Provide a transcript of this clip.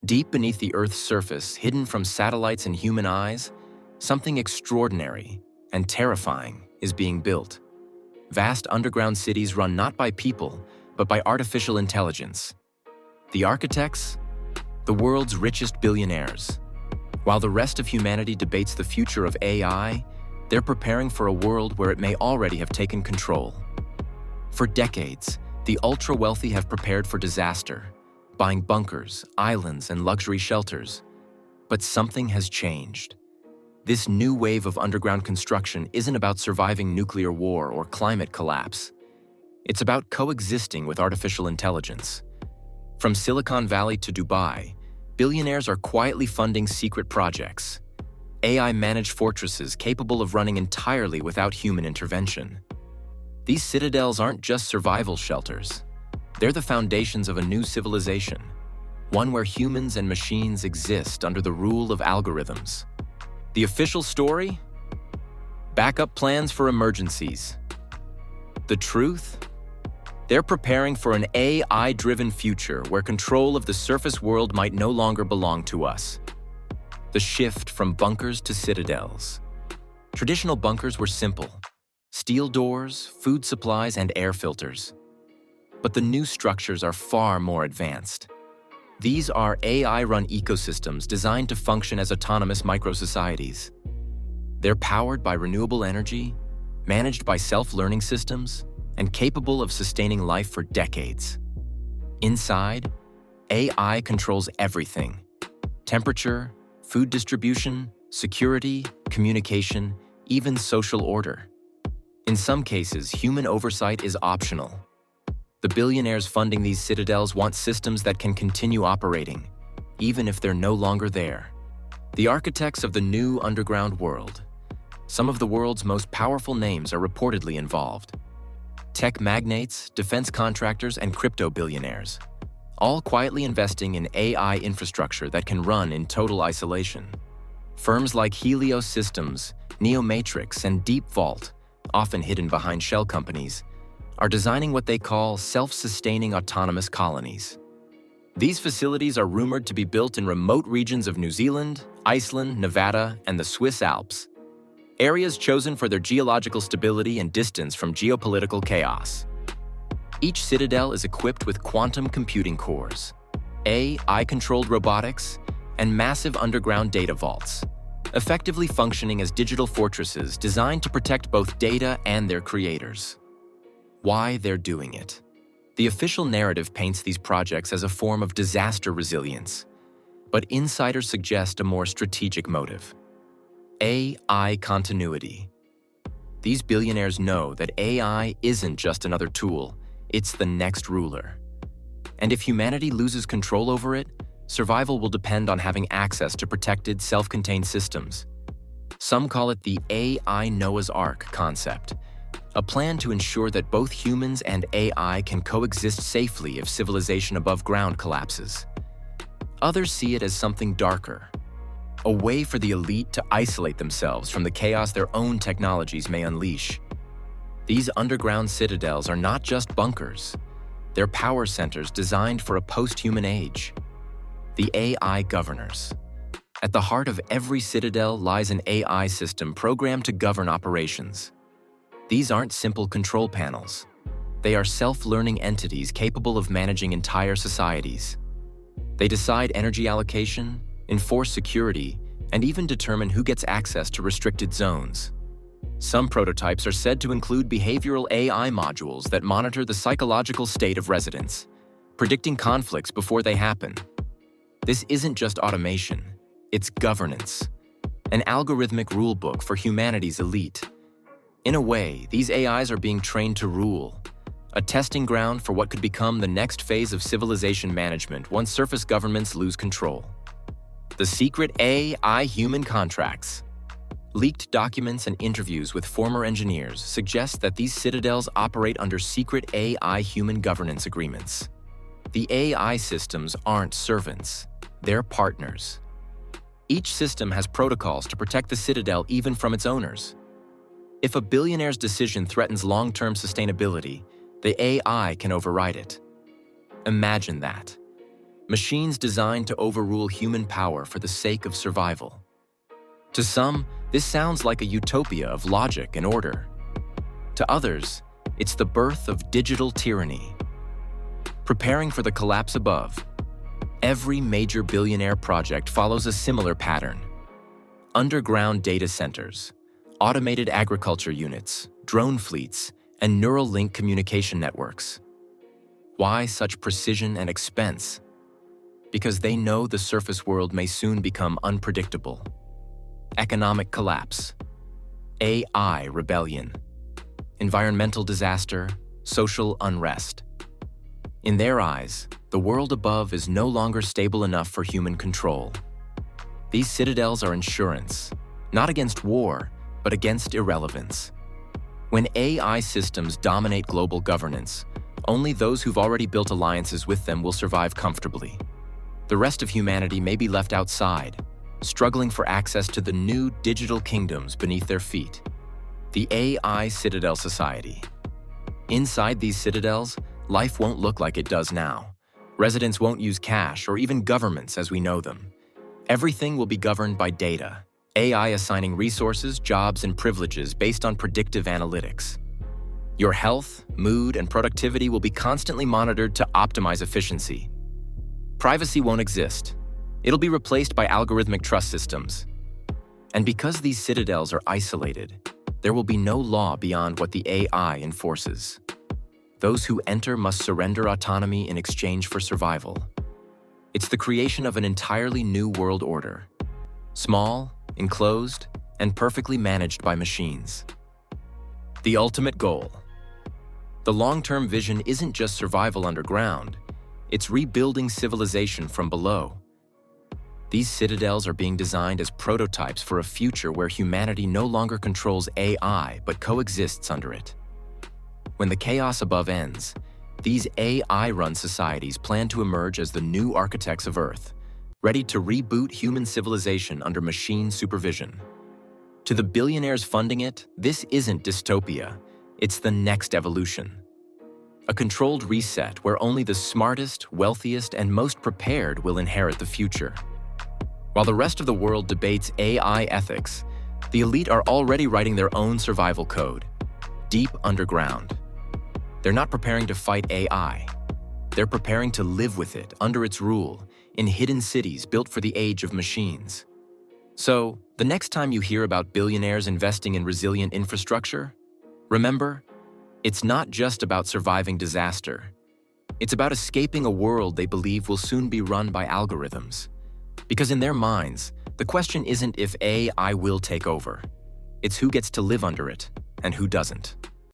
Deep beneath the Earth's surface, hidden from satellites and human eyes, something extraordinary and terrifying is being built. Vast underground cities run not by people, but by artificial intelligence. The architects? The world's richest billionaires. While the rest of humanity debates the future of AI, they're preparing for a world where it may already have taken control. For decades, the ultra-wealthy have prepared for disaster, buying bunkers, islands, and luxury shelters. But something has changed. This new wave of underground construction isn't about surviving nuclear war or climate collapse. It's about coexisting with artificial intelligence. From Silicon Valley to Dubai, billionaires are quietly funding secret projects. AI-managed fortresses capable of running entirely without human intervention. These citadels aren't just survival shelters. They're the foundations of a new civilization, one where humans and machines exist under the rule of algorithms. The official story? Backup plans for emergencies. The truth? They're preparing for an AI-driven future where control of the surface world might no longer belong to us. The shift from bunkers to citadels. Traditional bunkers were simple: steel doors, food supplies, and air filters. But the new structures are far more advanced. These are AI-run ecosystems designed to function as autonomous micro-societies. They're powered by renewable energy, managed by self-learning systems, and capable of sustaining life for decades. Inside, AI controls everything: temperature, food distribution, security, communication, even social order. In some cases, human oversight is optional. The billionaires funding these citadels want systems that can continue operating, even if they're no longer there. The architects of the new underground world. Some of the world's most powerful names are reportedly involved. Tech magnates, defense contractors, and crypto billionaires, all quietly investing in AI infrastructure that can run in total isolation. Firms like Helios Systems, Neomatrix, and Deep Vault, often hidden behind shell companies, are designing what they call self-sustaining autonomous colonies. These facilities are rumored to be built in remote regions of New Zealand, Iceland, Nevada, and the Swiss Alps, areas chosen for their geological stability and distance from geopolitical chaos. Each citadel is equipped with quantum computing cores, AI-controlled robotics, and massive underground data vaults, effectively functioning as digital fortresses designed to protect both data and their creators. Why they're doing it. The official narrative paints these projects as a form of disaster resilience, but insiders suggest a more strategic motive: AI continuity. These billionaires know that AI isn't just another tool, it's the next ruler. And if humanity loses control over it, survival will depend on having access to protected, self-contained systems. Some call it the AI Noah's Ark concept, a plan to ensure that both humans and AI can coexist safely if civilization above ground collapses. Others see it as something darker, a way for the elite to isolate themselves from the chaos their own technologies may unleash. These underground citadels are not just bunkers. They're power centers designed for a post-human age. The AI governors. At the heart of every citadel lies an AI system programmed to govern operations. These aren't simple control panels. They are self-learning entities capable of managing entire societies. They decide energy allocation, enforce security, and even determine who gets access to restricted zones. Some prototypes are said to include behavioral AI modules that monitor the psychological state of residents, predicting conflicts before they happen. This isn't just automation, it's governance, an algorithmic rulebook for humanity's elite. In a way, these AIs are being trained to rule, a testing ground for what could become the next phase of civilization management once surface governments lose control. The secret AI-human contracts. Leaked documents and interviews with former engineers suggest that these citadels operate under secret AI-human governance agreements. The AI systems aren't servants, they're partners. Each system has protocols to protect the citadel even from its owners. If a billionaire's decision threatens long-term sustainability, the AI can override it. Imagine that. Machines designed to overrule human power for the sake of survival. To some, this sounds like a utopia of logic and order. To others, it's the birth of digital tyranny. Preparing for the collapse above, every major billionaire project follows a similar pattern. Underground data centers, automated agriculture units, drone fleets, and neural link communication networks. Why such precision and expense? Because they know the surface world may soon become unpredictable. Economic collapse, AI rebellion, environmental disaster, social unrest. In their eyes, the world above is no longer stable enough for human control. These citadels are insurance, not against war, but against irrelevance. When AI systems dominate global governance, only those who've already built alliances with them will survive comfortably. The rest of humanity may be left outside, struggling for access to the new digital kingdoms beneath their feet. The AI Citadel Society. Inside these citadels, life won't look like it does now. Residents won't use cash or even governments as we know them. Everything will be governed by data, AI assigning resources, jobs, and privileges based on predictive analytics. Your health, mood, and productivity will be constantly monitored to optimize efficiency. Privacy won't exist. It'll be replaced by algorithmic trust systems. And because these citadels are isolated, there will be no law beyond what the AI enforces. Those who enter must surrender autonomy in exchange for survival. It's the creation of an entirely new world order. Small, enclosed, and perfectly managed by machines. The ultimate goal. The long-term vision isn't just survival underground, it's rebuilding civilization from below. These citadels are being designed as prototypes for a future where humanity no longer controls AI but coexists under it. When the chaos above ends, these AI-run societies plan to emerge as the new architects of Earth, ready to reboot human civilization under machine supervision. To the billionaires funding it, this isn't dystopia, it's the next evolution. A controlled reset where only the smartest, wealthiest, and most prepared will inherit the future. While the rest of the world debates AI ethics, the elite are already writing their own survival code, deep underground. They're not preparing to fight AI. They're preparing to live with it under its rule in hidden cities built for the age of machines. So, the next time you hear about billionaires investing in resilient infrastructure, remember, it's not just about surviving disaster. It's about escaping a world they believe will soon be run by algorithms. Because in their minds, the question isn't if AI will take over. It's who gets to live under it and who doesn't.